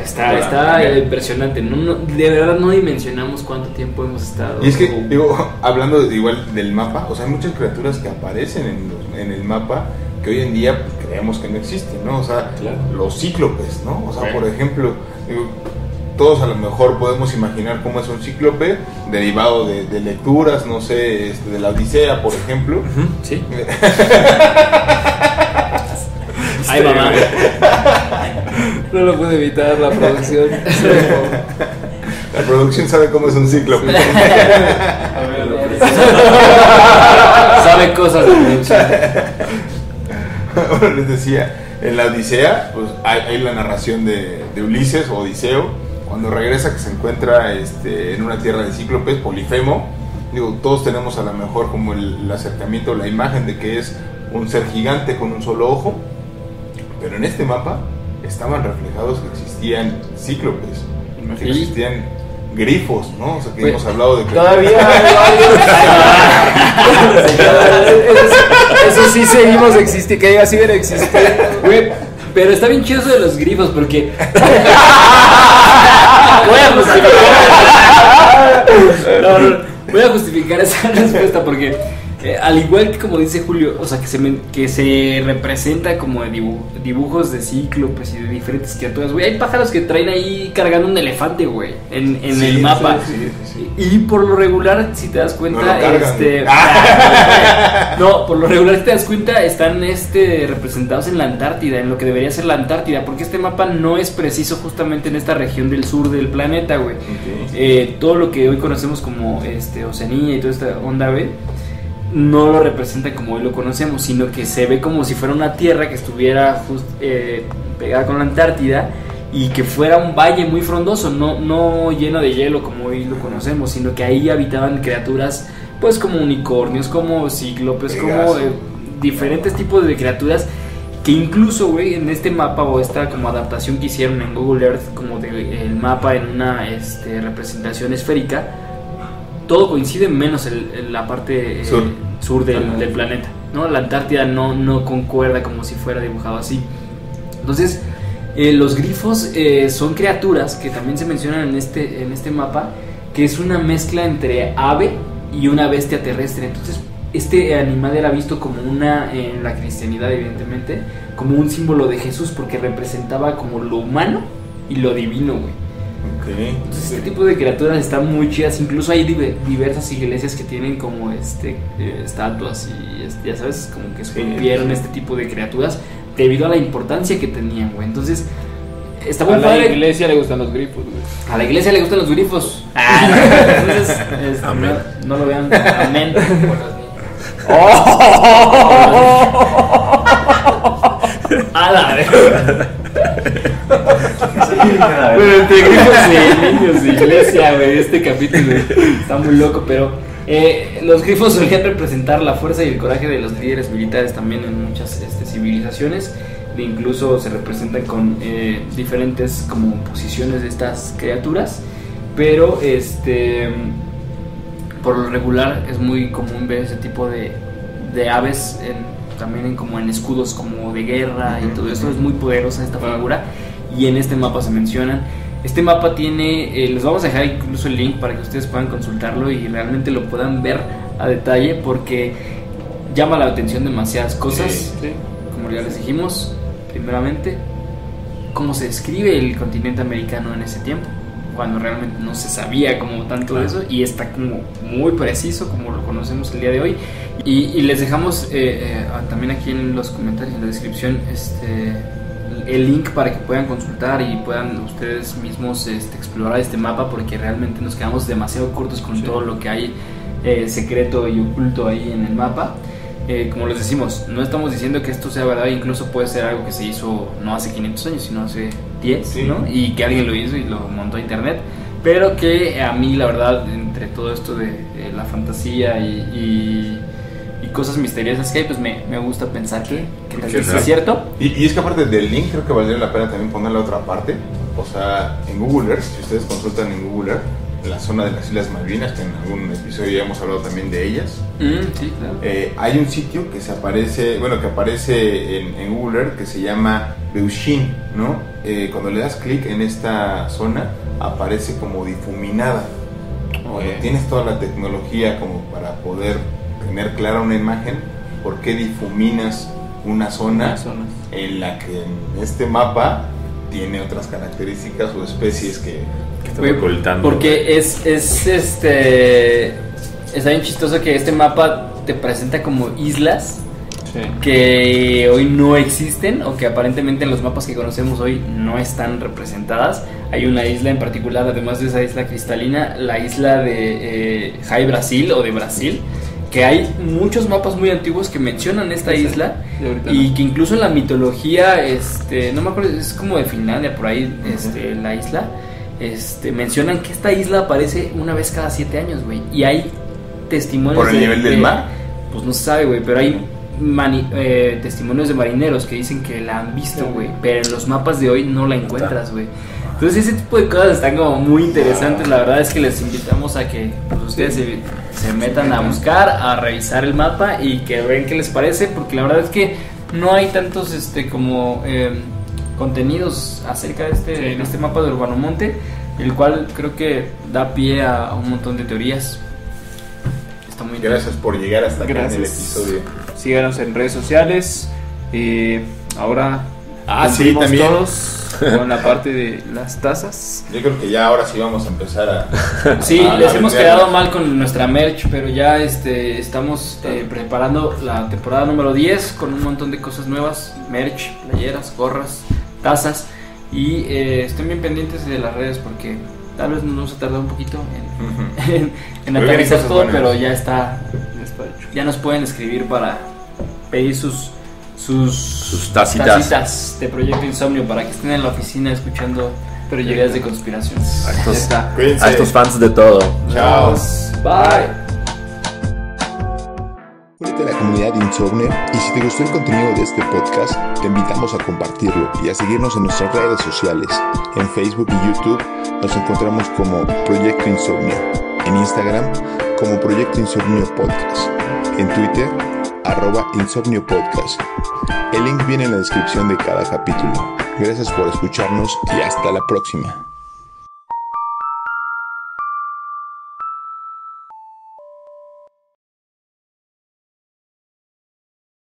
Está impresionante. No, de verdad no dimensionamos cuánto tiempo hemos estado. Y es que, digo, hablando igual del mapa, o sea, hay muchas criaturas que aparecen en el mapa que hoy en día creemos que no existen, ¿no? O sea, Claro. los cíclopes, ¿no? O sea, Bueno. por ejemplo, digo, todos a lo mejor podemos imaginar cómo es un cíclope derivado de lecturas, no sé, de la Odisea, por ejemplo. sí. Ay, mamá. No lo pude evitar la producción. La producción sabe cómo es un cíclope. Sabe cosas de producción. Bueno, les decía, en la Odisea, pues hay la narración de Ulises o Odiseo, cuando regresa que se encuentra en una tierra de cíclopes, Polifemo. Digo, todos tenemos a lo mejor como el acercamiento, la imagen de que es un ser gigante con un solo ojo, pero en este mapa estaban reflejados que existían cíclopes, que existían grifos, ¿no? O sea, que hemos hablado de que... Todavía eso sí seguimos existiendo, que diga siguen existiendo. Güey, pero está bien chido eso de los grifos porque voy a justificar esa respuesta porque al igual que como dice Julio, o sea, que se representa como de dibujos de cíclopes y de diferentes criaturas, güey, hay pájaros que traen ahí cargando un elefante, güey, en Sí, el mapa. sí. Y por lo regular, si te das cuenta, No lo cargan, güey. no, por lo regular si te das cuenta, están representados en la Antártida, en lo que debería ser la Antártida, porque este mapa no es preciso justamente en esta región del sur del planeta, güey. Ok. Todo lo que hoy conocemos como Oceanía y toda esta onda, güey, no lo representa como hoy lo conocemos, sino que se ve como si fuera una tierra que estuviera pegada con la Antártida y que fuera un valle muy frondoso, no lleno de hielo como hoy lo conocemos, sino que ahí habitaban criaturas pues como unicornios, como cíclopes, como diferentes tipos de criaturas que incluso, güey, en este mapa o esta como adaptación que hicieron en Google Earth como el mapa en una representación esférica, todo coincide menos la parte sur del planeta, ¿no? La Antártida no concuerda como si fuera dibujado así. Entonces, los grifos son criaturas que también se mencionan en este mapa, que es una mezcla entre ave y una bestia terrestre. Entonces, este animal era visto como en la cristianidad evidentemente, como un símbolo de Jesús, porque representaba como lo humano y lo divino, güey. Entonces este tipo de criaturas están muy chidas. Incluso hay diversas iglesias que tienen como estatuas y ya sabes, como que esculpieron este tipo de criaturas debido a la importancia que tenían, güey. Entonces está muy padre. A la iglesia le gustan los grifos, güey. A la iglesia le gustan los grifos. Entonces Amén. no lo vean. Amén. A la vez. Bueno, entre grifos y niños de iglesia, güey, este capítulo está muy loco, pero los grifos solían representar la fuerza y el coraje de los líderes militares también en muchas civilizaciones. E incluso se representan con diferentes como posiciones de estas criaturas, pero por lo regular es muy común ver ese tipo de aves también como en escudos como de guerra y todo esto. Es muy poderosa esta figura y en este mapa se mencionan. Este mapa tiene, les vamos a dejar incluso el link para que ustedes puedan consultarlo y realmente lo puedan ver a detalle, porque llama la atención demasiadas cosas. Sí. Como ya les dijimos, primeramente, cómo se describe el continente americano en ese tiempo, cuando realmente no se sabía como tanto de eso, y está como muy preciso como lo conocemos el día de hoy. Y les dejamos también aquí en los comentarios, en la descripción, el link para que puedan consultar y puedan ustedes mismos explorar este mapa, porque realmente nos quedamos demasiado cortos con todo lo que hay secreto y oculto ahí en el mapa. Como les decimos, no estamos diciendo que esto sea verdad, incluso puede ser algo que se hizo no hace 500 años, sino hace 10, ¿no? Y que alguien lo hizo y lo montó a internet, pero que a mí la verdad, entre todo esto de la fantasía y cosas misteriosas que hay, pues me gusta pensar que tal vez es cierto. Y es que aparte del link, creo que valdría la pena también poner la otra parte. O sea, en Google Earth, si ustedes consultan en Google Earth, en la zona de las Islas Malvinas, que en algún episodio ya hemos hablado también de ellas, Sí, claro. hay un sitio que aparece en Google Earth, que se llama Beushin, ¿no? Cuando le das clic en esta zona, aparece como difuminada. Cuando tienes toda la tecnología como para poder tener clara una imagen, ¿por qué difuminas una zona en la que en este mapa tiene otras características o especies que están ocultando? Porque está bien chistoso que este mapa te presenta como islas que hoy no existen, o que aparentemente en los mapas que conocemos hoy no están representadas. Hay una isla en particular, además de esa isla cristalina, la isla de Jai Brasil o de Brasil, que hay muchos mapas muy antiguos que mencionan esta isla, y que incluso en la mitología, no me acuerdo, es como de Finlandia, por ahí, la isla, mencionan que esta isla aparece una vez cada 7 años, güey, y hay testimonios. ¿Por el nivel del mar? Pues no se sabe, güey, pero hay testimonios de marineros que dicen que la han visto, güey, pero en los mapas de hoy no la encuentras, güey. Entonces ese tipo de cosas están como muy interesantes. La verdad es que les invitamos a que pues, ustedes se metan a buscar, a revisar el mapa y que vean qué les parece, porque la verdad es que no hay tantos contenidos acerca de este mapa de Urbanomonte, el cual creo que da pie a un montón de teorías. Está muy interesante. Gracias por llegar hasta acá en el episodio. Síganos en redes sociales. Ahora sí, también todos con la parte de las tazas. Yo creo que ya ahora sí vamos a empezar a... Sí, les hemos quedado mal con nuestra merch, pero ya estamos preparando la temporada número 10 con un montón de cosas nuevas: merch, playeras, gorras, tazas, y estén bien pendientes de las redes, porque tal vez nos vamos a tardar un poquito en aterrizar todo, pero ya está hecho. Ya nos pueden escribir para pedir sus tacitas de Proyecto Insomnio, para que estén en la oficina escuchando teorías de conspiración. A estos fans de todo. Chao. Bye. Únete a la comunidad Insomnio, y si te gustó el contenido de este podcast, te invitamos a compartirlo y a seguirnos en nuestras redes sociales. En Facebook y YouTube nos encontramos como Proyecto Insomnio, en Instagram como Proyecto Insomnio Podcast, en Twitter @Insomnio Podcast. El link viene en la descripción de cada capítulo. Gracias por escucharnos y hasta la próxima.